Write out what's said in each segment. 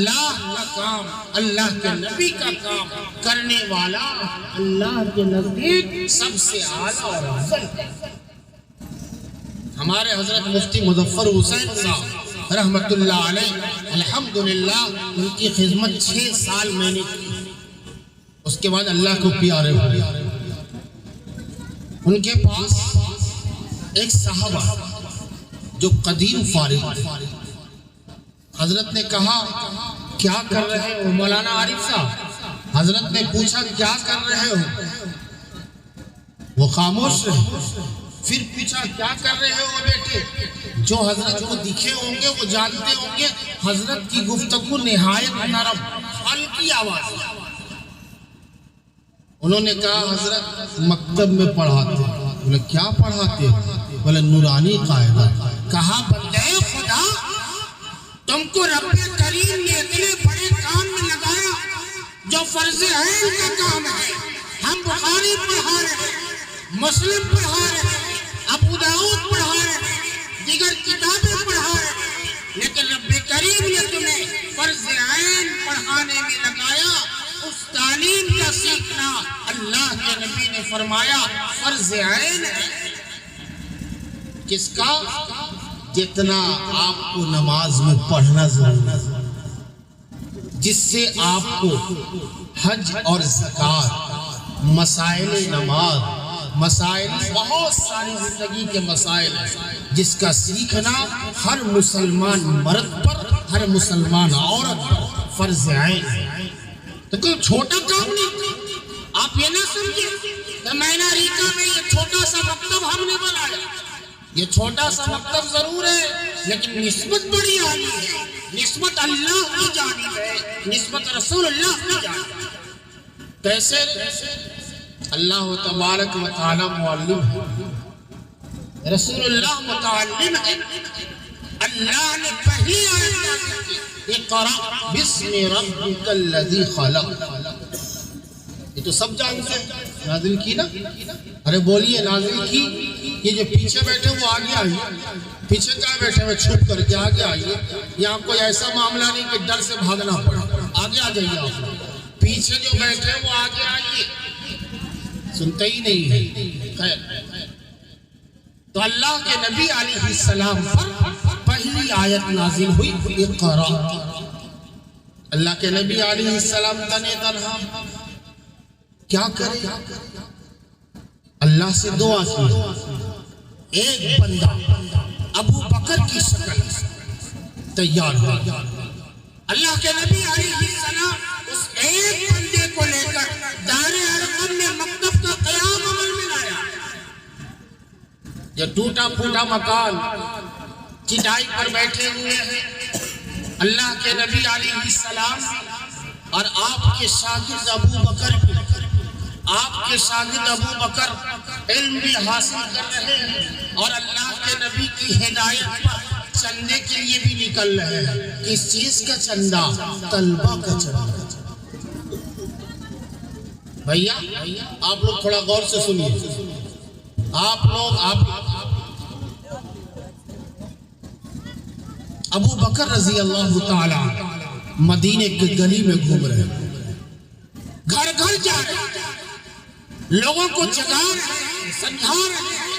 اللہ کا کام، اللہ کے نبی کا کام کرنے والا اللہ کے نزدیک سب سے اعلیٰ اور افضل ہے۔ ہمارے حضرت مفتی مظفر حسین صاحب رحمت اللہ علیہ، الحمدللہ ان کی خدمت 6 سال میں نے کی، اس کے بعد اللہ کو پیارے ہوئے۔ ان کے پاس ایک صحابہ جو قدیم فارغ، حضرت نے کہا کیا کر رہے ہو مولانا عارف صاحب؟ حضرت نے پوچھا کیا کر رہے ہو؟ وہ خاموش رہے۔ پھر پوچھا کیا کر رہے ہو بیٹے؟ جو حضرت کو دکھے ہوں گے وہ جانتے ہوں گے حضرت کی گفتگو نہایت نرم ہلکی آواز۔ انہوں نے کہا حضرت مکتب میں پڑھاتے ہیں۔ بولے کیا پڑھاتے ہیں؟ بولے نورانی قاعدہ۔ کہا بندے خدا، تم کو رب کریم نے اتنے بڑے کام میں لگایا جو فرض عین کا کام ہے۔ ہم بخاری پڑھا رہے ہیں، مسلم پڑھا رہے ہیں، ابو داؤد پڑھا رہے ہیں، دیگر کتابیں پڑھا رہے ہیں، لیکن رب کریم نے تمہیں فرض عین پڑھانے میں لگایا۔ اس تعلیم کا سیکھنا اللہ کے نبی نے فرمایا فرض عین ہے۔ کس کا؟ جتنا آپ کو نماز میں پڑھنا ضروری ہے، جس سے آپ کو حج اور زکوٰۃ، مسائل نماز، مسائل بہت ساری زندگی کے مسائل ہیں، جس کا سیکھنا ہر مسلمان مرد پر، ہر مسلمان عورت پر فرض عین ہے۔ تو کوئی چھوٹا کام نہیں۔ آپ یہ نہ سمجھیں کہ میناریکا میں یہ چھوٹا سا مکتب ہم نے بنایا۔ یہ چھوٹا سا مکتب ضرور ہے، لیکن نسبت بڑی عالی ہے، نسبت اللہ کی جانب ہے، نسبت رسول اللہ کی جانب ہے۔ کیسے؟ اللہ تبارک و تعالی معلم ہے، رسول اللہ متعلم ہے۔ اللہ نے پہلی آیت نازل کی اقرأ بسم ربک الذی خلق۔ یہ تو سب جانتے ہیں، نازل کی نا؟ ارے بولیے نازل کی۔ یہ جو پیچھے بیٹھے وہ آگے آئیے، پیچھے کہاں بیٹھے ہوئے چھپ کر کے آگے آئیے۔ یہاں کوئی ایسا معاملہ نہیں کہ ڈر سے بھاگنا پڑا، آگے آ جائیے آپ۔ پیچھے جو بیٹھے وہ آگے آئیے، سنتے ہی نہیں ہے۔ خیر، تو اللہ کے نبی علیہ السلام پر پہلی آیت نازل ہوئی اقرأ۔ اللہ کے نبی علیہ السلام تنے تنہا کیا کرے؟ اللہ سے دعا کی۔ ایک بندہ ابو بکر کی شکل تیار ہو گیا۔ اللہ کے نبی علیہ السلام اس ایک بندے کو لے کر دار ارقم میں مکتب کا قیام عمل میں لایا۔ یہ ٹوٹا پھوٹا مکان، چٹائی پر بیٹھے ہوئے ہیں اللہ کے نبی علیہ السلام اور آپ کے شاگرد ابو بکر، آپ کے شاگرد ابو بکر علم بھی حاصل کر رہے ہیں اور اللہ کے نبی کی ہدایت پر چندے کے لیے بھی نکل رہے ہیں۔ کس چیز کا چندہ؟ طلبہ کا چندہ۔ بھیا آپ لوگ تھوڑا غور سے سنیے۔ آپ ابو بکر رضی اللہ تعالی مدینے کے گلی میں گھوم رہے ہیں، گھر گھر جا رہے ہیں، لوگوں کو جگا رہے ہیں، سمجھا رہے ہیں،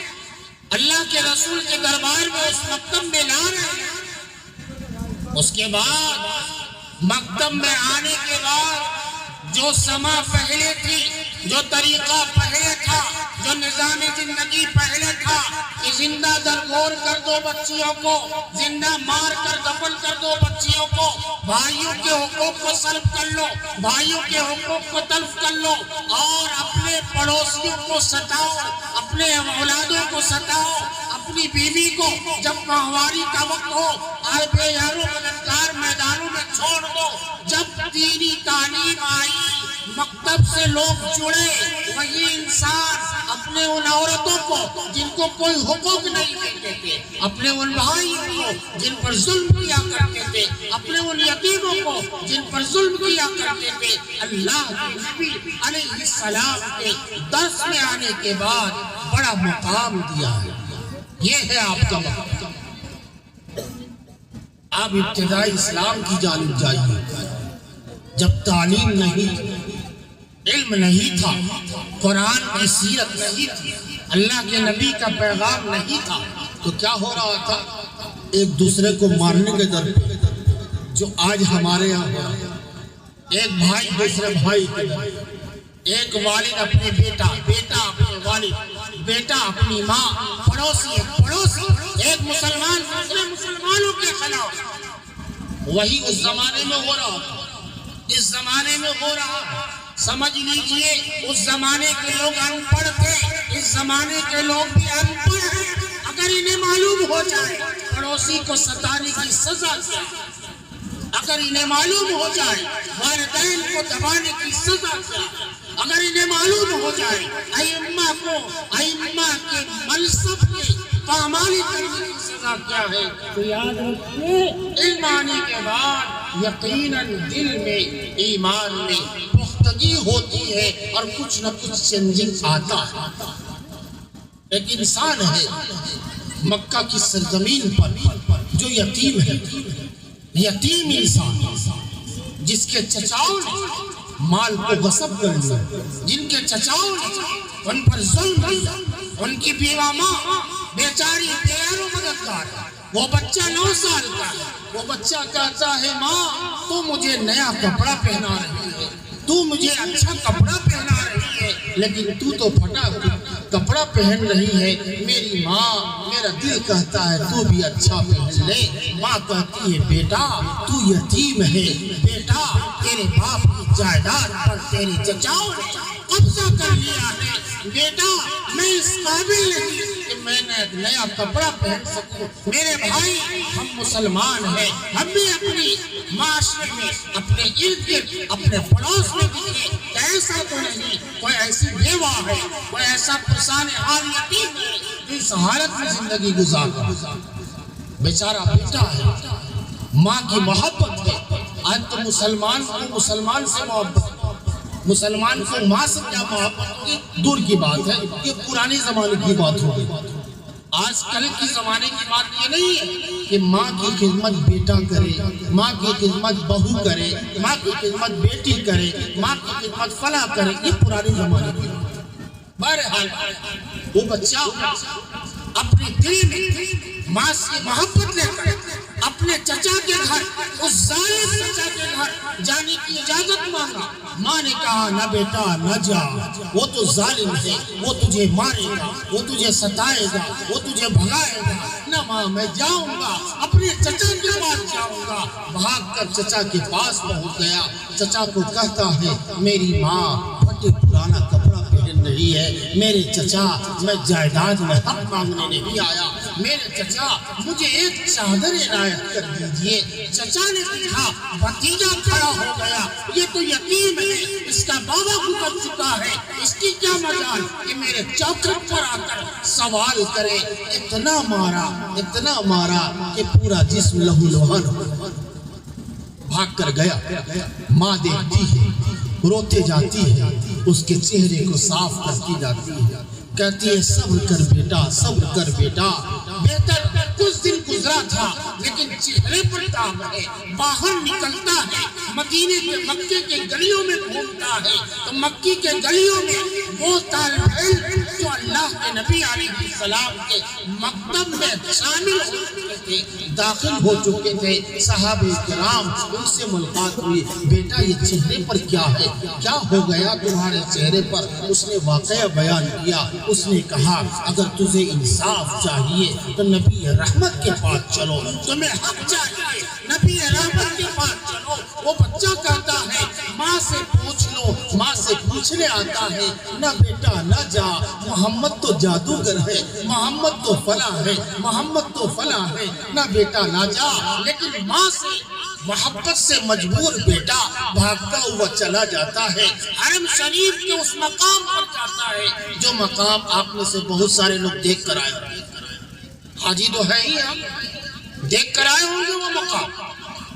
اللہ کے رسول کے دربار میں اس مکتب میں لا رہے ہیں۔ اس کے بعد مکتب میں آنے کے بعد جو سما پہلے تھی، جو طریقہ پہلے تھا، جو نظام زندگی پہلے تھا کہ زندہ درگور کر دو بچیوں کو، زندہ مار کر دفن کر دو بچیوں کو، بھائیوں کے حقوق کو سلب کر لو، بھائیوں کے حقوق کو تلف کر لو، اور اپنے پڑوسیوں کو ستاؤ، اپنے اولادوں کو ستاؤ، اپنی بیوی کو جب ماہواری کا وقت ہو آئے بے یاروں مددگار میدانوں میں چھوڑ دو۔ جب دینی تعلیم آئی، مکتب سے لوگ جڑے، وہی انسان اپنے ان عورتوں کو جن کو کوئی حقوق نہیں دیتے تھے، اپنے ان بھائیوں کو جن پر ظلم کیا کرتے تھے، اپنے ان یتیموں کو جن پر ظلم کیا کرتے تھے، اللہ کے نبی علیہ السلام کے درس میں آنے کے بعد بڑا مقام دیا ہے۔ یہ ہے آپ کا مقام۔ آپ ابتدائی اسلام کی جانب جائیے. جب تعلیم نہیں تھی، علم نہیں تھا، قرآن کی سیرت نہیں تھی، اللہ کے نبی کا پیغام نہیں تھا، تو کیا ہو رہا تھا؟ ایک دوسرے کو مارنے کے در پہ جو آج ہمارے یہاں ہو رہا ہے. ایک بھائی دوسرے بھائی کے در، ایک والد اپنے بیٹا، بیٹا اپنے والد، بیٹا اپنی ماں، پڑوسی ایک مسلمان دوسرے مسلمانوں کے خلاف. وہی اس زمانے میں ہو رہا تھا، اس زمانے میں ہو رہا ہے. سمجھ لیجئے اس زمانے کے لوگ ان پڑھ تھے، اس زمانے کے لوگ بھی ان پڑھ ہیں. اگر انہیں معلوم ہو جائے پڑوسی کو ستانے کی سزا کیا، اگر انہیں معلوم ہو جائے والدین کو دبانے کی سزا کیا، اگر انہیں معلوم ہو جائے ائمہ کو، ائمہ کے منصب کے پامالی کرنے کی سزا کیا ہے، تو یاد رکھیے علم آنے کے بعد یقیناً دل میں، ایمان میں پختگی ہوتی ہے اور کچھ نہ کچھ چینجنگ آتا ہے. ایک انسان ہے مکہ کی سرزمین پر جو یتیم ہے، یتیم انسان جس کے چچاؤں نے مال کو غصب کر لیا، جن کے چچاؤں نے ان پر ظلم کیا، ان کی بیوہ ماں بیچاری غیر مددگار، وہ بچہ 9 سال کا ہے، وہ بچہ کہتا ہے ماں تو مجھے نیا کپڑا پہنا رہی ہے، تو مجھے اچھا کپڑا پہنا رہی ہے، لیکن تو پھٹا کپڑا پہن رہی ہے. میری ماں، میرا دل کہتا ہے تو بھی اچھا پہن لے. ماں کہتی ہے بیٹا تو یتیم ہے، بیٹا تیرے باپ کی جائیداد پر تیرے چچاؤں نے قبضہ کر لیا ہے، بیٹا میں اس قابل نہیں کہ میں نے ایک نیا کپڑا پہن سکوں. میرے بھائی ہم مسلمان ہیں، ہم بھی اپنی معاشرے میں، اپنے ارد گرد، اپنے پڑوس میں دیکھیں کہ ایسا تو نہیں کوئی ایسی بیوہ ہے، کوئی ایسا پرسان حال یتیم ہے جو اس حالت میں زندگی گزارتا. بیچارہ بیٹا ہے، ماں کی محبت ہے. آج تو مسلمان کو مسلمان سے محبت، مسلمان کو ماں سے کیا محبت، دور کی بات ہے، یہ پرانے زمانے کی بات ہوگی. آج کل کی زمانے کی بات یہ نہیں ہے کہ ماں کی خدمت بیٹا کرے، ماں کی خدمت بہو کرے، ماں کی خدمت بیٹی کرے، ماں کی خدمت فلاں کرے. یہ پرانے زمانے کی بات. بہرحال وہ بچہ اپنے دل میں ماں سے محبت لے کر اپنے چچا کے گھر، اس ظالم چچا کے گھر جانے کی اجازت مانگا. ماں نے کہا نہ بیٹا نہ جا، وہ تو ظالم ہے، وہ تجھے مارے گا، وہ تجھے ستائے گا، وہ تجھے بھگائے گا. نہ ماں میں جاؤں گا، اپنے چچا کے پاس جاؤں گا. بھاگ کر چچا کے پاس پہنچ گیا. چچا کو کہتا ہے میری ماں پھٹے پرانا کپڑا پہن رہی ہے، میرے چچا میں جائیداد میں حق مانگنے نہیں آیا، میرے چچا مجھے ایک چادر عنایت کر دیجئے. چچا نے کہا بھتیجا کھڑا ہو گیا، یہ تو یتیم ہے، اس کا بابا گزر چکا ہے، اس کی کیا مجال کہ میرے چوکھٹ پر آ کر سوال کرے. اتنا مارا کہ پورا جسم لہو لہان ہو. بھاگ کر گیا. ماں دیکھتی ہے، روتے جاتی ہے، اس کے چہرے کو صاف کرتی جاتی ہے، کہتی ہے صبر کر بیٹا، صبر کر بیٹا. بہتر کچھ دن گزرا تھا لیکن چہرے پر داغ ہے. باہر نکلتا ہے، مدینے کے مکے کے گلیوں میں گھومتا ہے تو مکی کے گلیوں میں وہ طالب علم جو اللہ کے نبی علیہ السلام کے مکتب میں شامل ہو چکے تھے، داخل ہو چکے تھے، صحابہ کرام ان سے ملاقات ہوئی. بیٹا یہ چہرے پر کیا ہے، کیا ہو گیا تمہارے چہرے پر؟ اس نے واقعہ بیان کیا. اس نے کہا اگر تجھے انصاف چاہیے تو نبی رحمت کے پاس چلو، تمہیں حق چاہیے نبی رحمت کے پاس چلو. وہ بچہ کہتا ہے ماں سے پوچھ لو، ماں سے پوچھنے آتا ہے نہ بیٹا نہ جا، محمد تو جادوگر ہے، محمد تو فلاں ہے، محمد تو فلاں ہے، نہ بیٹا نہ جا. لیکن ماں سے محبت سے مجبور بیٹا بھاگتا ہوا چلا جاتا ہے، حرم شریف کے اس مقام پر جاتا ہے جو مقام آپ میں سے بہت سارے لوگ دیکھ کر آئے ہوں گے. حاجی تو ہے ہی، آپ دیکھ کر آئے ہوں گے وہ مقام،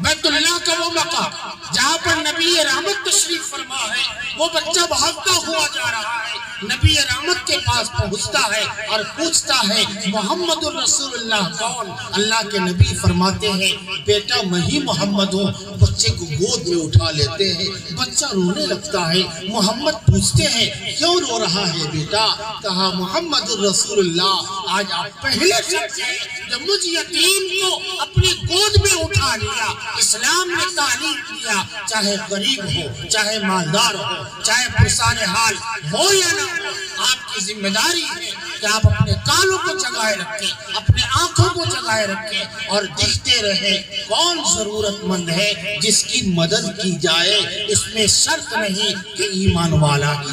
بیت اللہ کا وہ مقام جہاں پر نبی رحمت تشریف فرما ہے. وہ بچہ بھاگتا ہوا جا رہا ہے، نبی رحمت کے پاس پاس پہنچتا ہے اور پوچھتا ہے محمد الرسول اللہ کون؟ اللہ کے نبی فرماتے ہیں بیٹا میں ہی محمد ہوں۔ بچے کو گود میں اٹھا لیتے ہیں، بچہ رونے لگتا ہے۔ محمد پوچھتے ہیں کیوں رو رہا ہے بیٹا؟ کہا محمد الرسول اللہ آج آپ پہلے شخص ہیں جو مجھ یتیم کو اپنی گود میں اٹھا لیا۔ اسلام نے تعلیم دیا چاہے غریب ہو، چاہے مالدار ہو، چاہے پرسان حال ہو یا نہ ہو، آپ کی ذمہ داری ہے کہ آپ اپنے کانوں کو جگائے رکھیں، اپنے آنکھوں کو جگائے رکھیں اور دیکھتے رہیں کون ضرورت مند ہے جس کی مدد کی جائے۔ اس میں شرط نہیں کہ ایمان والا ہی،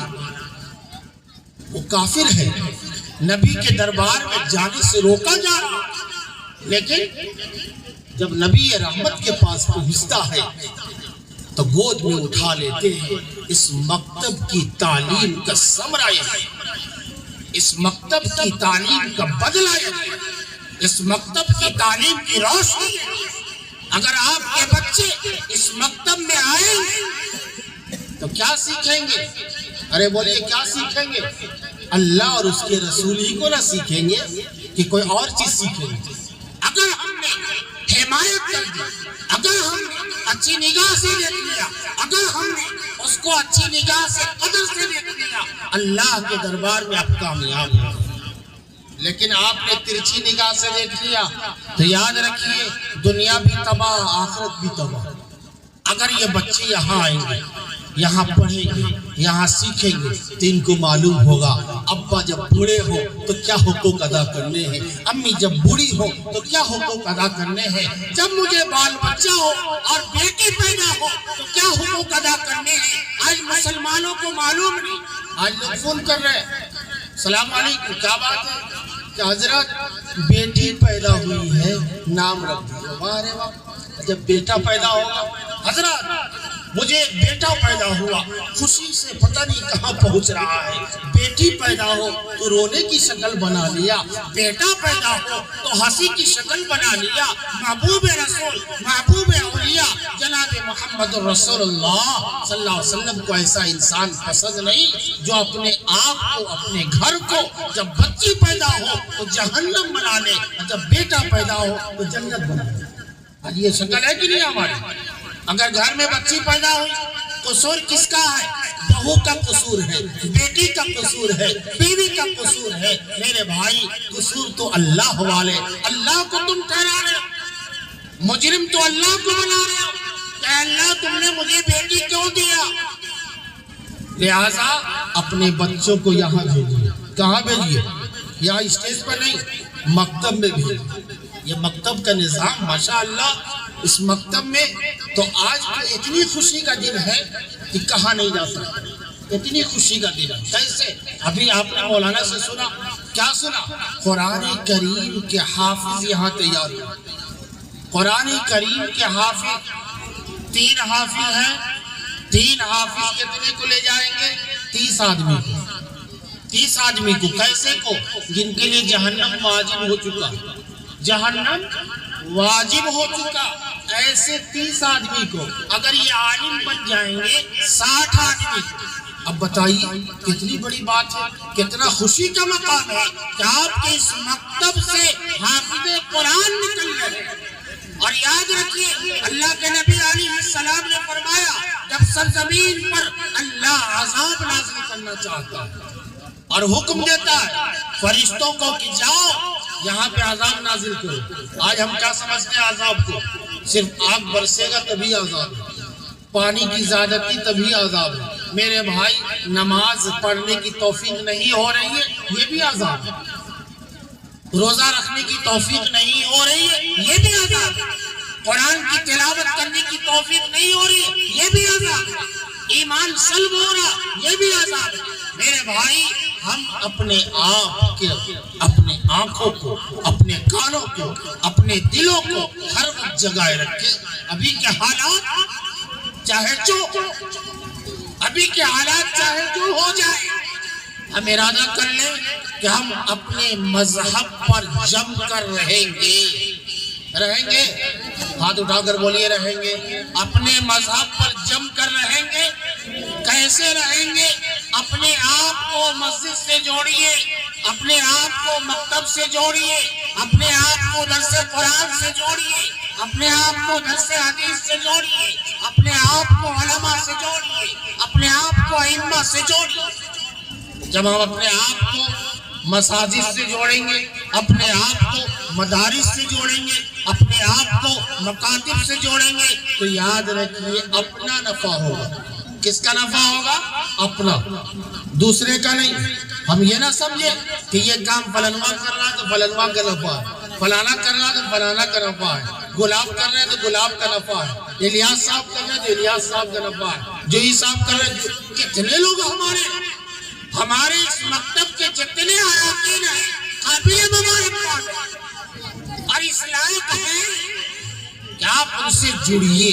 وہ کافر ہے، نبی کے دربار میں جانے سے روکا جا رہا، لیکن جب نبی رحمت کے پاس پہنچتا ہے تو گود میں اٹھا لیتے ہیں۔ اس مکتب کی تعلیم کا ثمرہ یہ ہے، اس مکتب کی تعلیم کا بدلہ یہ ہے، اس مکتب کی تعلیم کی روشنی ہے۔ اگر آپ کے بچے اس مکتب میں آئیں تو کیا سیکھیں گے؟ ارے بولیے کیا سیکھیں گے؟ اللہ اور اس کے رسول ہی کو نہ سیکھیں گے کہ کوئی اور چیز سیکھیں گے۔ اگر ہم نے حمایت کر دی، اگر ہم نے اچھی نگاہ سے دیکھ لیا، اگر ہم نے اس کو اچھی نگاہ سے قدر سے دیکھ لیا، اللہ کے دربار میں آپ کامیاب ہو۔ لیکن آپ نے ترچھی نگاہ سے دیکھ لیا تو یاد رکھیے دنیا بھی تباہ، آخرت بھی تباہ۔ اگر یہ بچے یہاں آئیں گے، یہاں پڑھیں گے، یہاں سیکھیں گے تو ان کو معلوم ہوگا ابا جب بوڑھے ہو تو کیا حقوق ادا کرنے ہیں، امی جب بوڑھی ہو تو کیا حقوق ادا کرنے ہیں، جب مجھے بال بچہ ہو اور بیٹی پیدا ہو تو کیا حقوق ادا کرنے ہیں۔ آج مسلمانوں کو معلوم نہیں۔ آج لوگ فون کر رہے ہیں السلام علیکم، کیا بات ہے کہ حضرت بیٹی پیدا ہوئی ہے نام رکھ دیا۔ واہ رے واہ، جب بیٹا پیدا ہوگا حضرت مجھے بیٹا پیدا ہوا، خوشی سے پتہ نہیں کہاں پہنچ رہا ہے۔ بیٹی پیدا ہو تو رونے کی شکل بنا لیا، بیٹا پیدا ہو تو ہنسی کی شکل بنا لیا۔ محبوب رسول، محبوب اولیاء جناب محمد الرسول اللہ صلی اللہ علیہ وسلم کو ایسا انسان پسند نہیں جو اپنے آپ کو، اپنے گھر کو جب بچی پیدا ہو تو جہنم بنا لے، جب بیٹا پیدا ہو تو جنت بنا لے۔ آج یہ شکل ہے کہ نہیں ہماری؟ اگر گھر میں بچی پیدا ہوئی قصور کس کا ہے؟ بہو کا قصور ہے، بیٹی کا قصور ہے، بیوی کا قصور ہے۔ میرے بھائی قصور تو اللہ والے، اللہ کو تم ٹھہرا رہے ہو، مجرم تو اللہ کو بنا رہے ہو کہ اللہ تم نے مجھے بیٹی کیوں دیا؟ لہذا اپنے بچوں کو یہاں بھیجیے۔ کہاں بھیجیے؟ یہاں اسٹیج پر نہیں، مکتب میں بھیجیے۔ یہ مکتب کا نظام ماشاءاللہ، اس مکتب میں تو آج اتنی خوشی کا دن ہے کہ کہا نہیں جا سکتا، اتنی خوشی کا دن ہے۔ کیسے؟ ابھی آپ نے مولانا سے سنا، کیا سنا؟ قرآن کریم کے حافظ یہاں تیار ہوئے۔ قرآن کریم کے حافظ 3 حافظ ہیں، 3 حافظ کتنے کو لے جائیں گے؟ 30 آدمی کو، 30 آدمی کو۔ کیسے کو؟ جن کے لیے جہنم واجب ہو چکا، جہنم واجب ہو چکا، ایسے 30 آدمی کو اگر یہ عالم بن جائیں گے 60 آدمی کو۔ اب بتائیے کتنی بڑی بات ہے، کتنا خوشی کا مقام ہے کہ آپ کے اس مکتب سے حافظ قرآن نکل رہے ہیں۔ اور یاد رکھیے اللہ کے نبی علیہ السلام نے فرمایا جب سرزمین پر اللہ عذاب نازل کرنا چاہتا ہے اور حکم دیتا ہے فرشتوں کو کہ جاؤ یہاں پہ عذاب نازل کرو۔ آج ہم کیا سمجھتے ہیں عذاب کو؟ صرف آگ برسے گا تبھی عذاب ہے، پانی کی زیادتی تبھی عذاب ہے۔ میرے بھائی نماز پڑھنے کی توفیق نہیں ہو رہی ہے، یہ بھی عذاب ہے۔ روزہ رکھنے کی توفیق نہیں ہو رہی ہے، یہ بھی عذاب ہے۔ قرآن کی تلاوت کرنے کی توفیق نہیں ہو رہی ہے، یہ بھی عذاب ہے۔ ایمان سلب ہو رہا، یہ بھی عذاب ہے۔ میرے بھائی ہم اپنے آپ کے، اپنے آنکھوں کو، اپنے کانوں کو، اپنے دلوں کو ہر وقت جگائے رکھیں۔ ابھی کے حالات چاہے جو، ابھی کے حالات چاہے جو ہو جائے، ہم ارادہ کر لیں کہ ہم اپنے مذہب پر جم کر رہیں گے۔ رہیں گے؟ ہاتھ اٹھا کر بولیے رہیں گے۔ اپنے مذہب پر جم کر رہیں گے۔ کیسے رہیں گے؟ اپنے آپ کو مسجد سے جوڑیے، اپنے آپ کو مکتب سے جوڑیے، اپنے آپ کو درس قرآن سے جوڑیے، اپنے آپ کو درس حدیث سے جوڑیے، اپنے آپ کو علماء سے جوڑیے، اپنے آپ کو ائمہ سے جوڑیے۔ جب ہم اپنے آپ کو مساجد سے جوڑیں گے، اپنے آپ کو مدارس سے جوڑیں گے، اپنے آپ کو مکاتب سے جوڑیں گے، تو یاد رکھیے اپنا نفع ہوگا۔ کس کا نفع ہوگا؟ اپنا، دوسرے کا نہیں۔ ہم یہ نہ سمجھے کہ یہ کام فلانواں کر رہا ہے تو فلانواں کا نفع ہے، فلانا کر رہا ہے تو فلانا کا نفع ہے، گلاب کر رہے ہیں تو گلاب کا نفع ہے، الیاس صاحب کر رہے ہیں تو الیاس صاحب کا نفع ہے، جوئی صاحب کر رہے ہیں۔ کتنے لوگ ہمارے اس مکتب کے جتنے اراکین ہیں قابل مبارکباد ہیں اور اس لائق ہیں کہ آپ ان سے جڑیے۔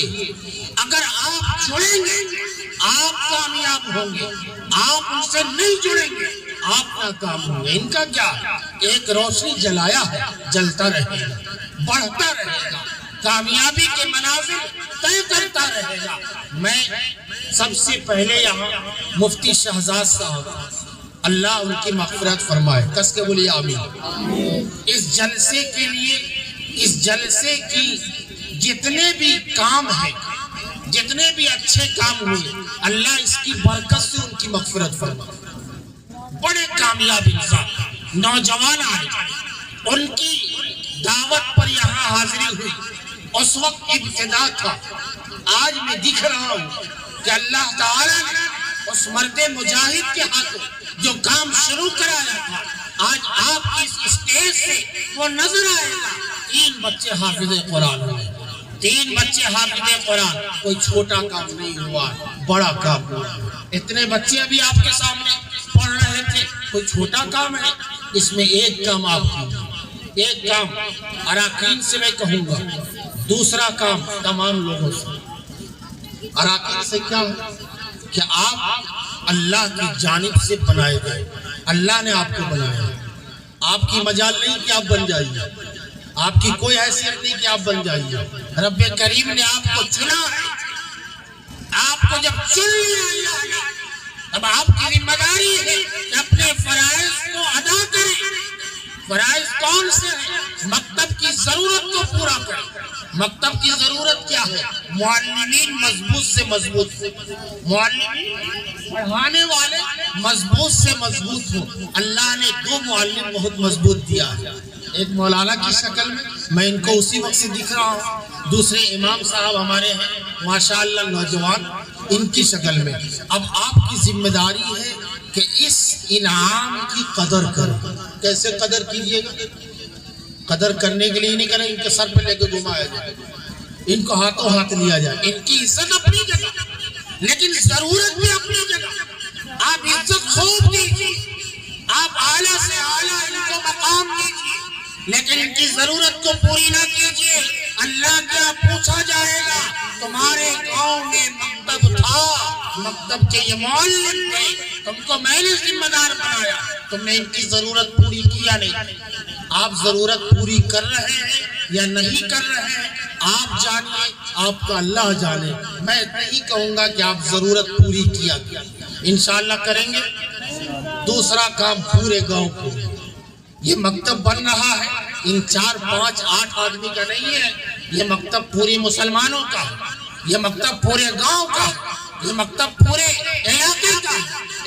اگر آپ جڑیں گے آپ کامیاب ہوں گے، آپ ان سے نہیں جڑیں گے آپ ناکام ہوں گے۔ ان کا کیا؟ ایک روشنی جلایا ہے، جلتا رہے گا، بڑھتا رہے گا، کامیابی کے منازل طے کرتا رہے گا۔ میں سب سے پہلے یہاں مفتی شہزاد صاحب، اللہ ان کی مغفرت فرمائے، کس کے بولیے آمین۔ اس جلسے کے لیے، اس جلسے کی جتنے بھی کام ہیں، جتنے بھی اچھے کام ہوئے، اللہ اس کی برکت سے ان کی مغفرت فرمائے۔ بڑے کامیاب انسان، نوجوان آئے، ان کی دعوت پر یہاں حاضری ہوئی، اس وقت ابتدا تھا۔ آج میں دکھ رہا ہوں کہ اللہ تعالیٰ نے اس مرد مجاہد کے ہاتھوں جو کام شروع کرایا تھا، آج آپ کی اس اسٹیج سے وہ نظر آئے گا۔ 3 بچے حافظ قرآن ہوئے، 3 بچے حافظ قرآن۔ کوئی چھوٹا کام نہیں ہوا، بڑا کام ہوا۔ اتنے بچے ابھی آپ کے سامنے پڑھ رہے تھے، کوئی چھوٹا کام ہے؟ اس میں ایک کام آپ کی، ایک کام اراکین سے میں کہوں گا، دوسرا کام تمام لوگوں سے۔ اراکین سے کیا ہے کہ آپ اللہ کی جانب سے بنائے گئے، اللہ نے آپ کو بنایا، آپ کی مجال نہیں کہ آپ بن جائیے، آپ کی کوئی حیثیت نہیں کہ آپ بن جائیے، رب کریم نے آپ کو چنا ہے۔ آپ کو جب چن لیا اللہ نے، اب آپ کی ذمہ داری ہے کہ اپنے فرائض کو ادا کریں۔ فرائض کون سے ہیں؟ مکتب کی ضرورت کو پورا کریں۔ مکتب کی ضرورت کیا ہے؟ معلمین مضبوط سے مضبوط ہو، معلمین پڑھانے والے مضبوط سے مضبوط ہو۔ اللہ نے 2 معلم بہت مضبوط دیا ہے، ایک مولانا کی شکل میں ان کو اسی وقت سے دکھ رہا ہوں، دوسرے امام صاحب ہمارے ہیں ماشاءاللہ نوجوان، ان کی شکل میں۔ اب آپ کی ذمہ داری ہے کہ اس انعام کی قدر کریں۔ کیسے قدر کیجئے گا؟ قدر کرنے کے لیے نہیں کریں ان کے سر پہ لے کے گھمایا جائے، ان کو ہاتھوں ہاتھ لیا جائے۔ ان کی عزت اپنی جگہ، لیکن ضرورت بھی اپنی جگہ۔ آپ عزت خوب دیجیے، آپ اعلیٰ سے اعلیٰ ان کو مقام دیجیے، لیکن ان کی ضرورت کو پوری نہ کیجیے۔ اللہ کیا پوچھا جائے گا؟ تمہارے گاؤں میں مکتب تھا، مکتب کے یہ معلم تھے، تم کو میں نے ذمہ دار بنایا، تم نے ان کی ضرورت پوری کیا نہیں۔ آپ ضرورت پوری کر رہے ہیں یا نہیں کر رہے ہیں آپ جانیے، آپ کا اللہ جانے۔ میں نہیں کہوں گا کہ آپ ضرورت پوری کیا، انشاءاللہ کریں گے۔ دوسرا کام پورے گاؤں کو، یہ مکتب بن رہا ہے، ان 4 5 8 آدمی کا نہیں ہے، یہ مکتب پوری مسلمانوں کا، یہ مکتب پورے گاؤں کا، یہ مکتب پورے علاقے کا۔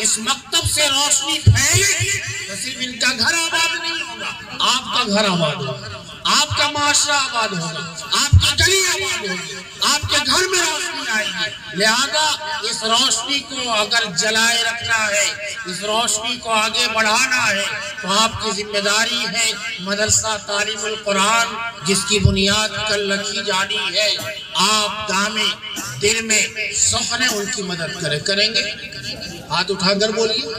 اس مکتب سے روشنی پھیلے تو صرف ان کا گھر آباد نہیں ہوگا، آپ کا گھر آباد ہوگا، آپ کا معاشرہ آباد ہوگا، آپ کی گلی آباد ہوگی، آپ کے گھر میں روشنی آئے گی۔ لہذا اس روشنی کو اگر جلائے رکھنا ہے، اس روشنی کو آگے بڑھانا ہے، تو آپ کی ذمہ داری ہے مدرسہ تعلیم القرآن جس کی بنیاد کل رکھی جانی ہے، آپ دامے دل میں سخن ان کی مدد کریں گے؟ ہاتھ اٹھا کر بولیے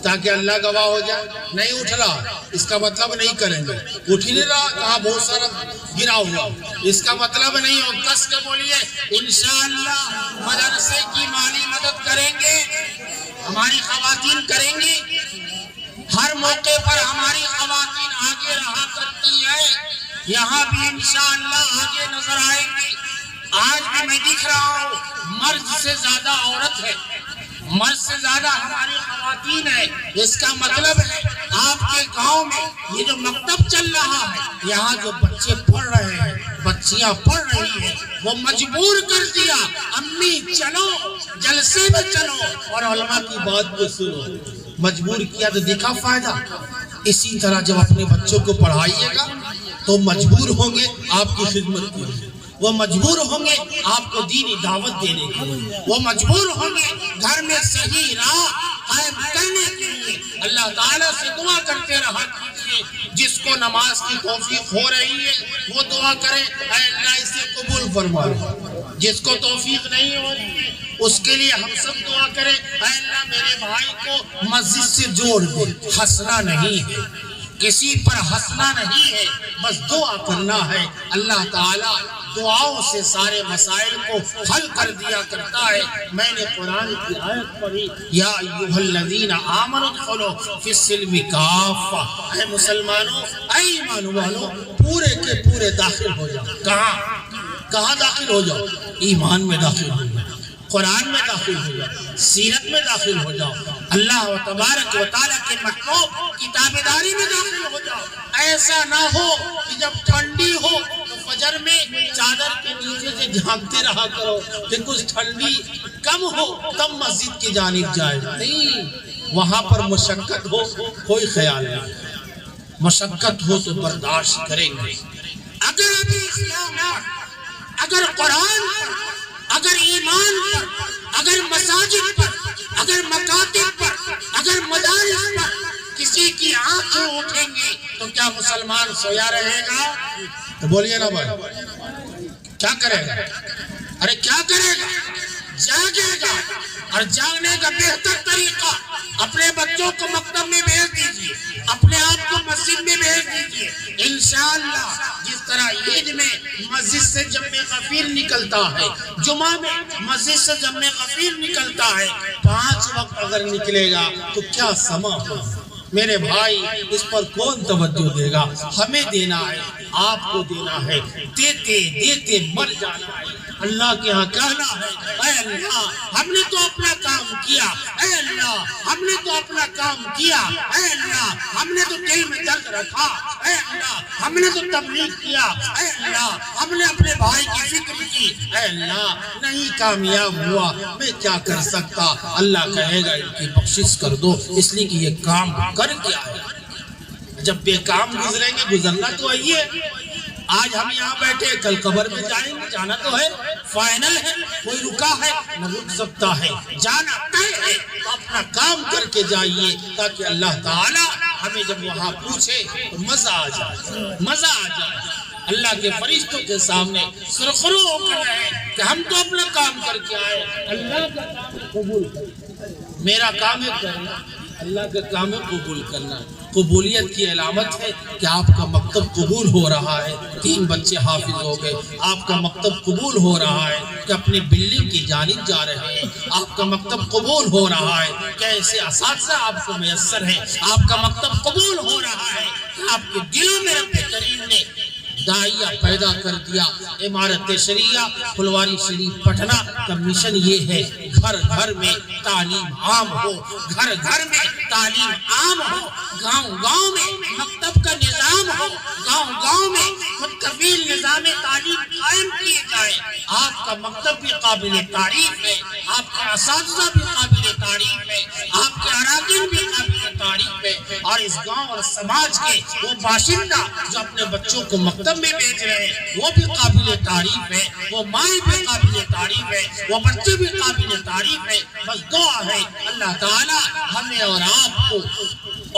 تاکہ اللہ گواہ ہو جائے۔ نہیں اٹھ رہا اس کا مطلب نہیں کریں گے، اٹھ ہی نہیں رہا، کہاں بہت سارا گرا ہوا، اس کا مطلب نہیں ہو۔ کس کے بولیے انشاءاللہ مدرسے کی مالی مدد کریں گے، ہماری خواتین کریں گی، ہر موقع پر ہماری خواتین آگے رہا کرتی ہے، یہاں بھی انشاءاللہ آگے نظر آئیں گی۔ آج بھی میں دیکھ رہا ہوں مرد سے زیادہ عورت ہے، مرد سے زیادہ ہماری خواتین ہیں. اس کا مطلب ہے آپ کے گاؤں میں یہ جو مکتب چل رہا ہے، یہاں جو بچے پڑھ رہے ہیں، بچیاں پڑھ رہی ہیں، وہ مجبور کر دیا امی چلو جلسے میں چلو اور علماء کی بات کو سنو. مجبور کیا تو دیکھا فائدہ. اسی طرح جب اپنے بچوں کو پڑھائیے گا تو مجبور ہوں گے آپ کی خدمت کے لیے، وہ مجبور ہوں گے آپ کو دینی دعوت دینے کے لیے، وہ مجبور ہوں گے گھر میں صحیح راہ قائم کرنے کے لیے. اللہ تعالیٰ سے دعا کرتے رہا کیجیے. جس کو نماز کی توفیق ہو رہی ہے وہ دعا کرے اے اللہ اسے قبول فرما. جس کو توفیق نہیں ہو رہی ہے اس کے لیے ہم سب دعا کریں اے اللہ میرے بھائی کو مسجد سے جوڑ دے. ہنسنا نہیں ہے، کسی پر ہنسنا نہیں ہے، بس دعا کرنا ہے. اللہ تعالیٰ دعاؤں سے سارے مسائل کو حل کر دیا کرتا ہے. میں نے قرآن کی آیت پڑھی یا ایھا الذین آمنوا ادخلوا فی السلم کافہ. اے مسلمانوں، اے ایمان والو، پورے کے پورے داخل ہو جاؤ. کہاں داخل ہو جاؤ؟ ایمان میں داخل ہو جاؤ، قرآن میں داخل ہو جاؤ، سیرت میں داخل ہو جاؤ، اللہ و تبارک و تعالیٰ کے مطلوب کی تابعداری میں داخل ہو جاؤ. ایسا نہ ہو کہ جب ٹھنڈی ہو تو فجر میں چادر کے نیچے سے جھانکتے رہا کرو کہ کچھ ٹھنڈی کم ہو تب مسجد کی جانب جائے. نہیں، وہاں پر مشقت ہو کوئی خیال نہیں، مشقت ہو تو برداشت کریں گے. اگر ابھی اسلام پر، اگر قرآن پر، اگر ایمان پر، اگر مساجد پر، اگر مکاتب پر، اگر مدارس پر کسی کی آنکھیں اٹھیں گی تو کیا مسلمان سویا رہے گا؟ تو بولیے نا بھائی، کیا کرے گا؟ ارے کیا کرے گا؟ جاگے گا. اور جاگنے کا بہتر طریقہ اپنے بچوں کو مکتب میں بھیج دیجیے، اپنے آپ کو مسجد میں بھیج دیجیے. انشاءاللہ جس طرح عید میں مسجد سے جمع غفیر نکلتا ہے، جمعہ میں مسجد سے جمع غفیر نکلتا ہے، 5 وقت اگر نکلے گا تو کیا سما ہو. میرے بھائی اس پر کون توجہ دے گا؟ ہمیں دینا ہے، آپ کو دینا ہے. دیتے دیتے مر جانا ہے. اللہ کے ہاں کہنا ہے اے اللہ ہم نے تو اپنا کام کیا، اے اللہ ہم نے تو اپنا کام کیا، اے اللہ ہم نے تو دل میں درد رکھا، اے اللہ ہم نے تو تبلیغ کیا، اے اللہ ہم نے اپنے بھائی کی فکر کی، اے اللہ نہیں کامیاب ہوا، میں کیا کر سکتا. اللہ کہے گا ان کی بخشش کر دو، اس لیے کہ یہ کام کر کے آئے. جب بے کام گزریں گے، گزرنا تو آئیے. آج ہم یہاں بیٹھے، کل قبر میں جائیں گے، جانا تو ہے، فائنل ہے، کوئی رکا ہے نہ رک سکتا ہے، جانا طے ہے. تو اپنا کام کر کے جائیے تاکہ اللہ تعالی ہمیں جب وہاں پوچھے تو مزہ آ جائے، مزہ آ جائے. اللہ کے فرشتوں کے سامنے سرخرو ہو کر رہے کہ ہم تو اپنا کام کر کے آئے. اللہ کا کام قبول کرنا، میرا کام ہے کرنا، اللہ کا کام ہے قبول کرنا. قبولیت کی علامت ہے کہ آپ کا مکتب قبول ہو رہا ہے، 3 بچے حافظ ہو گئے. آپ کا مکتب قبول ہو رہا ہے کہ اپنی بلڈنگ کی جانب جا رہے ہیں. آپ کا مکتب قبول ہو رہا ہے کہ ایسے اساتذہ آپ کو میسر ہیں. آپ کا مکتب قبول ہو رہا ہے کہ آپ کے دلوں میں رب کریم نے داعیہ پیدا کر دیا. عمارت شریعہ پھلواری شریف پٹنہ کا مشن یہ ہے گھر گھر میں تعلیم عام ہو، گھر گھر میں تعلیم عام ہو، گاؤں گاؤں میں مکتب کا نظام ہو، گاؤں گاؤں میں خود کفیل نظام تعلیم قائم کیے جائے. آپ کا مکتب بھی قابل تعریف ہے، آپ کا اساتذہ بھی قابل تعریف ہے، آپ کے اراکین بھی قابل تعریف ہے. اور اس گاؤں اور سماج کے وہ باشندہ جو اپنے بچوں کو مکتب میں بھیج رہے ہیں وہ بھی قابل تعریف ہے، وہ مائیں بھی قابل تعریف ہے، وہ بچے بھی قابل تعریف ہے. بس دعا ہے اللہ تعالی ہمیں اور آپ کو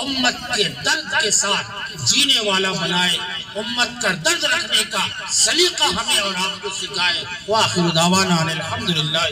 امت کے درد کے ساتھ جینے والا بنائے، امت کا درد رکھنے کا سلیقہ ہمیں اور آپ کو سکھائے. وآخر دعوانا الحمدللہ.